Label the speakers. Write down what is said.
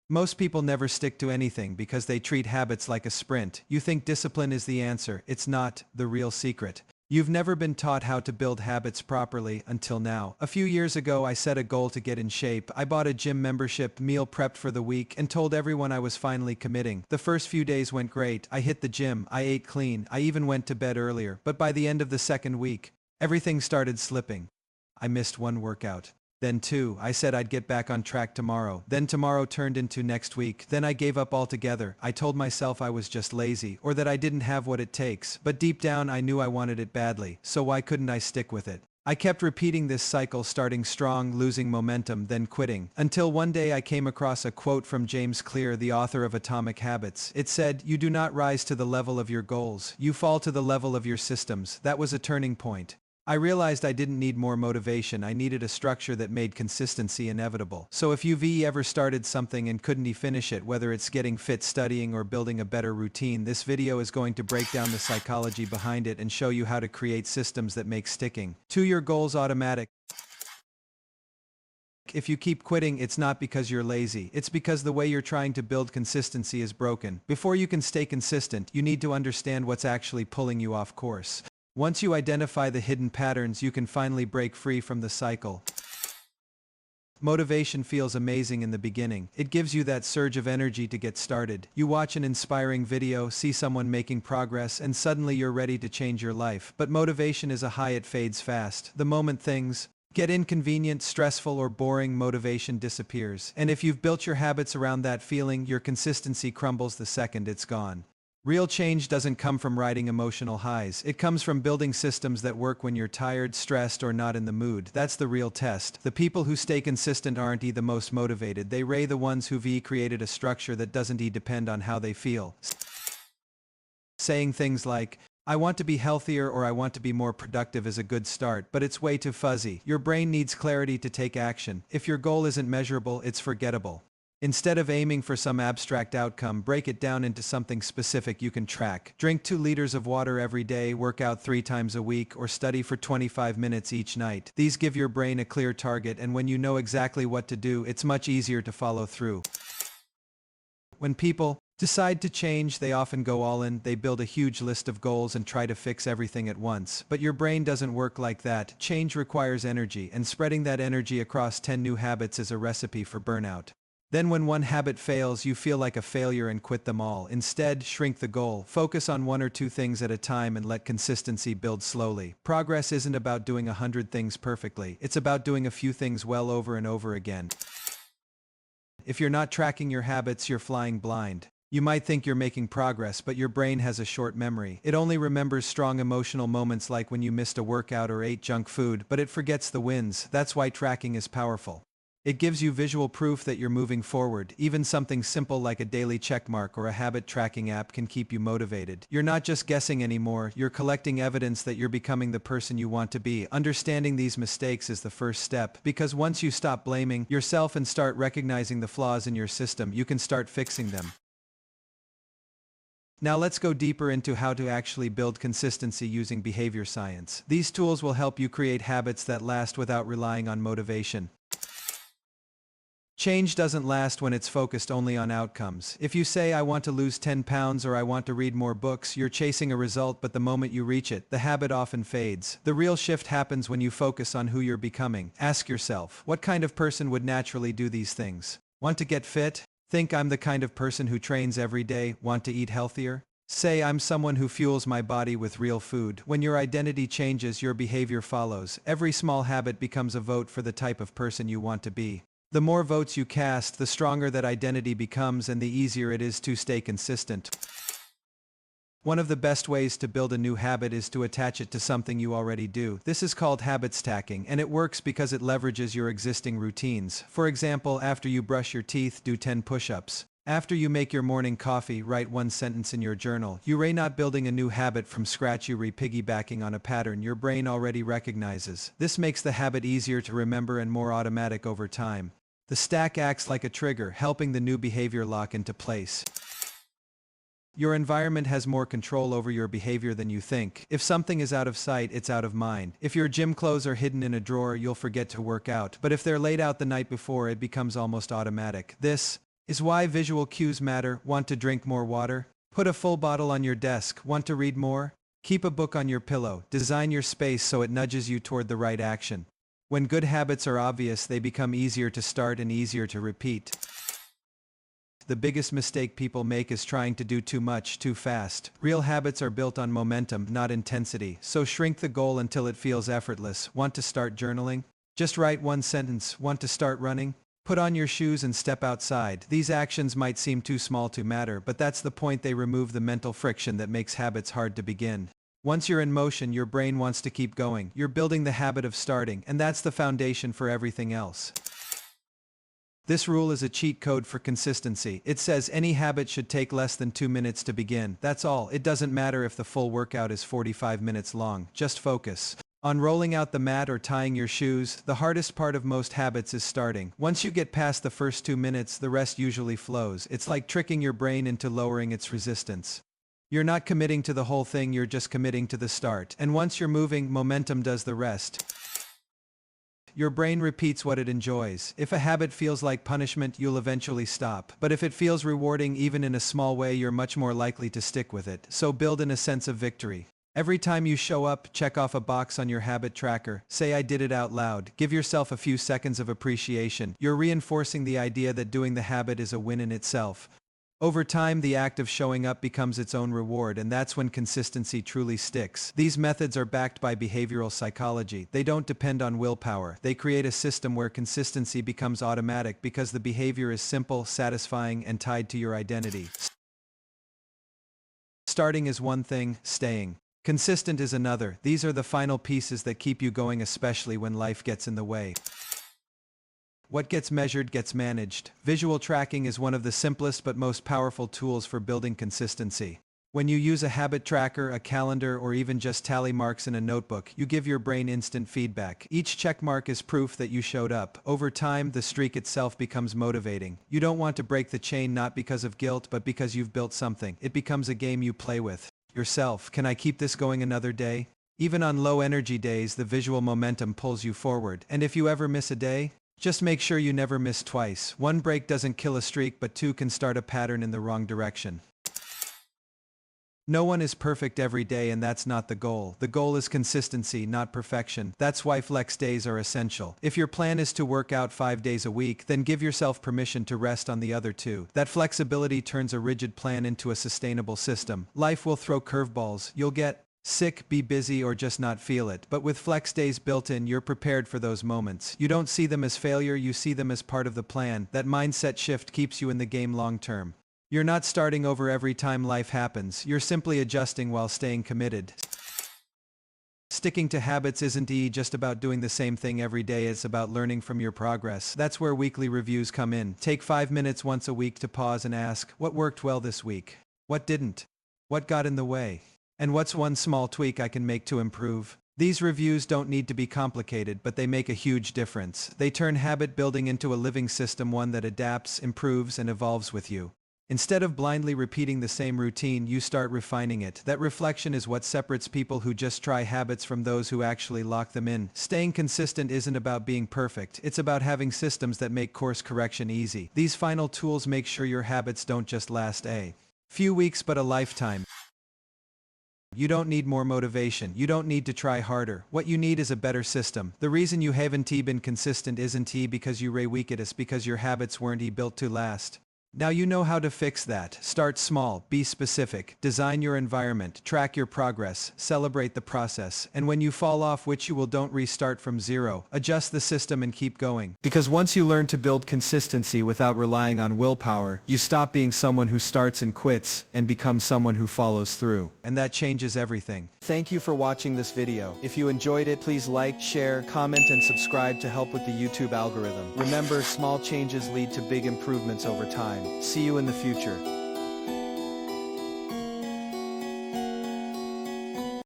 Speaker 1: Most people never stick to anything because they treat habits like a sprint. You think discipline is the answer. It's not the real secret. You've never been taught how to build habits properly until now. A few years ago, I set a goal to get in shape. I bought a gym membership, meal prepped for the week, and told everyone I was finally committing. The first few days went great. I hit the gym, I ate clean, I even went to bed earlier. But by the end of the second week, everything started slipping. I missed one workout. Then two, I said I'd get back on track tomorrow. Then tomorrow turned into next week. Then I gave up altogether. I told myself I was just lazy, or that I didn't have what it takes. But deep down I knew I wanted it badly, so why couldn't I stick with it? I kept repeating this cycle, starting strong, losing momentum, then quitting. Until one day I came across a quote from James Clear, the author of Atomic Habits. It said, "You do not rise to the level of your goals, you fall to the level of your systems." That was a turning point. I realized I didn't need more motivation, I needed a structure that made consistency inevitable. So if you've ever started something and couldn't finish it, whether it's getting fit, studying, or building a better routine, this video is going to break down the psychology behind it and show you how to create systems that make sticking to your goals automatic. If you keep quitting, it's not because you're lazy, it's because the way you're trying to build consistency is broken. Before you can stay consistent, you need to understand what's actually pulling you off course. Once you identify the hidden patterns, you can finally break free from the cycle. Motivation feels amazing in the beginning. It gives you that surge of energy to get started. You watch an inspiring video, see someone making progress, and suddenly you're ready to change your life. But motivation is a high, it fades fast. The moment things get inconvenient, stressful, or boring, motivation disappears. And if you've built your habits around that feeling, your consistency crumbles the second it's gone. Real change doesn't come from riding emotional highs. It comes from building systems that work when you're tired, stressed, or not in the mood. That's the real test. The people who stay consistent aren't the most motivated. They the ones who've created a structure that doesn't depend on how they feel. Saying things like, "I want to be healthier" or "I want to be more productive" is a good start, but it's way too fuzzy. Your brain needs clarity to take action. If your goal isn't measurable, it's forgettable. Instead of aiming for some abstract outcome, break it down into something specific you can track. Drink 2 liters of water every day, work out 3 times a week, or study for 25 minutes each night. These give your brain a clear target, and when you know exactly what to do, it's much easier to follow through. When people decide to change, they often go all in. They build a huge list of goals and try to fix everything at once. But your brain doesn't work like that. Change requires energy, and spreading that energy across 10 new habits is a recipe for burnout. Then when one habit fails, you feel like a failure and quit them all. Instead, shrink the goal. Focus on 1 or 2 things at a time and let consistency build slowly. Progress isn't about doing 100 things perfectly. It's about doing a few things well over and over again. If you're not tracking your habits, you're flying blind. You might think you're making progress, but your brain has a short memory. It only remembers strong emotional moments like when you missed a workout or ate junk food, but it forgets the wins. That's why tracking is powerful. It gives you visual proof that you're moving forward. Even something simple like a daily checkmark or a habit tracking app can keep you motivated. You're not just guessing anymore, you're collecting evidence that you're becoming the person you want to be. Understanding these mistakes is the first step, because once you stop blaming yourself and start recognizing the flaws in your system, you can start fixing them. Now let's go deeper into how to actually build consistency using behavior science. These tools will help you create habits that last without relying on motivation. Change doesn't last when it's focused only on outcomes. If you say, "I want to lose 10 pounds" or "I want to read more books," you're chasing a result, but the moment you reach it, the habit often fades. The real shift happens when you focus on who you're becoming. Ask yourself, what kind of person would naturally do these things? Want to get fit? Think, "I'm the kind of person who trains every day." Want to eat healthier? Say, "I'm someone who fuels my body with real food." When your identity changes, your behavior follows. Every small habit becomes a vote for the type of person you want to be. The more votes you cast, the stronger that identity becomes and the easier it is to stay consistent. One of the best ways to build a new habit is to attach it to something you already do. This is called habit stacking, and it works because it leverages your existing routines. For example, after you brush your teeth, do 10 push-ups. After you make your morning coffee, write 1 sentence in your journal. You're not building a new habit from scratch, you're piggybacking on a pattern your brain already recognizes. This makes the habit easier to remember and more automatic over time. The stack acts like a trigger, helping the new behavior lock into place. Your environment has more control over your behavior than you think. If something is out of sight, it's out of mind. If your gym clothes are hidden in a drawer, you'll forget to work out. But if they're laid out the night before, it becomes almost automatic. This Is why visual cues matter. Want to drink more water? Put a full bottle on your desk. Want to read more? Keep a book on your pillow. Design your space so it nudges you toward the right action. When good habits are obvious, they become easier to start and easier to repeat. The biggest mistake people make is trying to do too much too fast. Real habits are built on momentum, not intensity, so shrink the goal until it feels effortless. Want to start journaling? Just write one sentence. Want to start running? Put on your shoes and step outside. These actions might seem too small to matter, but that's the point. They remove the mental friction that makes habits hard to begin. Once you're in motion, your brain wants to keep going. You're building the habit of starting, and that's the foundation for everything else. This rule is a cheat code for consistency. It says any habit should take less than 2 minutes to begin. That's all. It doesn't matter if the full workout is 45 minutes long. Just focus on rolling out the mat or tying your shoes. The hardest part of most habits is starting. Once you get past the first 2 minutes, the rest usually flows. It's like tricking your brain into lowering its resistance. You're not committing to the whole thing, you're just committing to the start. And once you're moving, momentum does the rest. Your brain repeats what it enjoys. If a habit feels like punishment, you'll eventually stop. But if it feels rewarding, even in a small way, you're much more likely to stick with it. So build in a sense of victory. Every time you show up, check off a box on your habit tracker. Say, I did it out loud. Give yourself a few seconds of appreciation. You're reinforcing the idea that doing the habit is a win in itself. Over time, the act of showing up becomes its own reward, and that's when consistency truly sticks. These methods are backed by behavioral psychology. They don't depend on willpower. They create a system where consistency becomes automatic because the behavior is simple, satisfying, and tied to your identity. Starting is one thing, staying consistent is another. These are the final pieces that keep you going, especially when life gets in the way. What gets measured gets managed. Visual tracking is one of the simplest but most powerful tools for building consistency. When you use a habit tracker, a calendar, or even just tally marks in a notebook, you give your brain instant feedback. Each check mark is proof that you showed up. Over time, the streak itself becomes motivating. You don't want to break the chain, not because of guilt, but because you've built something. It becomes a game you play with yourself. Can I keep this going another day? Even on low energy days, the visual momentum pulls you forward. And if you ever miss a day, just make sure you never miss twice. One break doesn't kill a streak, but two can start a pattern in the wrong direction. No one is perfect every day, and that's not the goal. The goal is consistency, not perfection. That's why flex days are essential. If your plan is to work out 5 days a week, then give yourself permission to rest on the other 2. That flexibility turns a rigid plan into a sustainable system. Life will throw curveballs. You'll get sick, be busy, or just not feel it. But with flex days built in, you're prepared for those moments. You don't see them as failure, you see them as part of the plan. That mindset shift keeps you in the game long term. You're not starting over every time life happens. You're simply adjusting while staying committed. Sticking to habits isn't just about doing the same thing every day, it's about learning from your progress. That's where weekly reviews come in. Take 5 minutes once a week to pause and ask, what worked well this week? What didn't? What got in the way? And what's one small tweak I can make to improve? These reviews don't need to be complicated, but they make a huge difference. They turn habit building into a living system, one that adapts, improves, and evolves with you. Instead of blindly repeating the same routine, you start refining it. That reflection is what separates people who just try habits from those who actually lock them in. Staying consistent isn't about being perfect. It's about having systems that make course correction easy. These final tools make sure your habits don't just last a few weeks but a lifetime. You don't need more motivation. You don't need to try harder. What you need is a better system. The reason you haven't been consistent isn't because you are weak, it's because your habits weren't built to last. Now you know how to fix that. Start small, be specific, design your environment, track your progress, celebrate the process, and when you fall off, which you will, don't restart from zero. Adjust the system and keep going. Because once you learn to build consistency without relying on willpower, you stop being someone who starts and quits and become someone who follows through. And that changes everything. Thank you for watching this video. If you enjoyed it, please like, share, comment, and subscribe to help with the YouTube algorithm. Remember, small changes lead to big improvements over time. See you in the future.